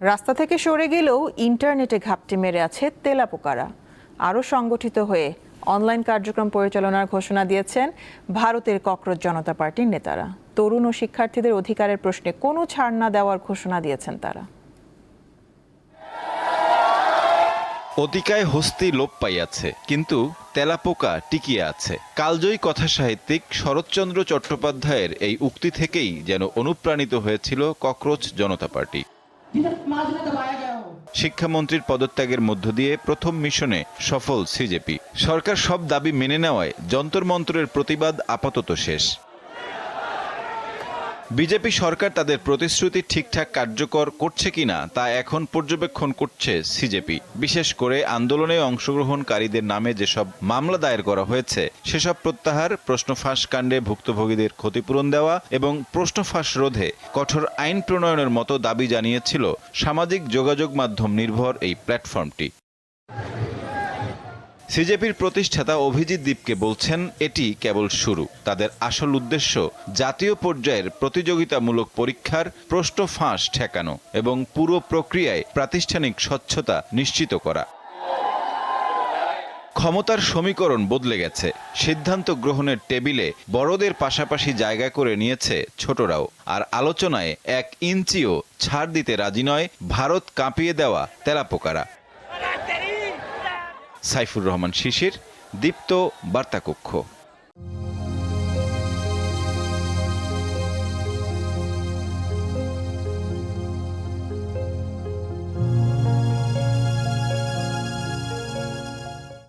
রাস্তা থেকে সরে গেলেও ইন্টারনেটে ঘাপটি মেরে আছে তেলাপোকারা। আরও সংগঠিত হয়ে অনলাইন কার্যক্রম পরিচালনার ঘোষণা দিয়েছেন ভারতের ককরোচ জনতা পার্টির নেতারা। তরুণ ও শিক্ষার্থীদের অধিকারের প্রশ্নে কোনো ছাড় না দেওয়ার ঘোষণা দিয়েছেন তারা। অতিকায় হস্তি লোপ পাইয়াছে, কিন্তু তেলাপোকা টিকিয়ে আছে। কালজয়ী কথা সাহিত্যিক শরৎচন্দ্র চট্টোপাধ্যায়ের এই উক্তি থেকেই যেন অনুপ্রাণিত হয়েছিল ককরোচ জনতা পার্টি। শিক্ষামন্ত্রীর পদত্যাগের মধ্য দিয়ে প্রথম মিশনে সফল সিজেপি। সরকার সব দাবি মেনে নেওয়ায় যন্তর মন্তরের প্রতিবাদ আপাতত শেষ। বিজেপি সরকার তাদের প্রতিশ্রুতি ঠিকঠাক কার্যকর করছে কিনা তা এখন পর্যবেক্ষণ করছে সিজেপি। বিশেষ করে আন্দোলনে অংশগ্রহণকারীদের নামে যেসব মামলা দায়ের করা হয়েছে সেসব প্রত্যাহার, প্রশ্ন ফাঁস কাণ্ডে ভুক্তভোগীদের ক্ষতিপূরণ দেওয়া এবং প্রশ্ন ফাঁস রোধে কঠোর আইন প্রণয়নের মতো দাবি জানিয়েছিল সামাজিক যোগাযোগ মাধ্যম নির্ভর এই প্ল্যাটফর্মটি। সিজেপির প্রতিষ্ঠাতা অভিজিৎ দীপকে বলছেন, এটি কেবল শুরু। তাদের আসল উদ্দেশ্য জাতীয় পর্যায়ের প্রতিযোগিতামূলক পরীক্ষার প্রশ্ন ফাঁস ঠেকানো এবং পুরো প্রক্রিয়ায় প্রাতিষ্ঠানিক স্বচ্ছতা নিশ্চিত করা। ক্ষমতার সমীকরণ বদলে গেছে। সিদ্ধান্ত গ্রহণের টেবিলে বড়দের পাশাপাশি জায়গা করে নিয়েছে ছোটরাও। আর আলোচনায় 1 ইঞ্চিও ছাড় দিতে রাজি নয় ভারত কাঁপিয়ে দেওয়া তেলাপোকারা। সাইফুর রহমান শিশির, দীপ্ত বার্তাকক্ষ।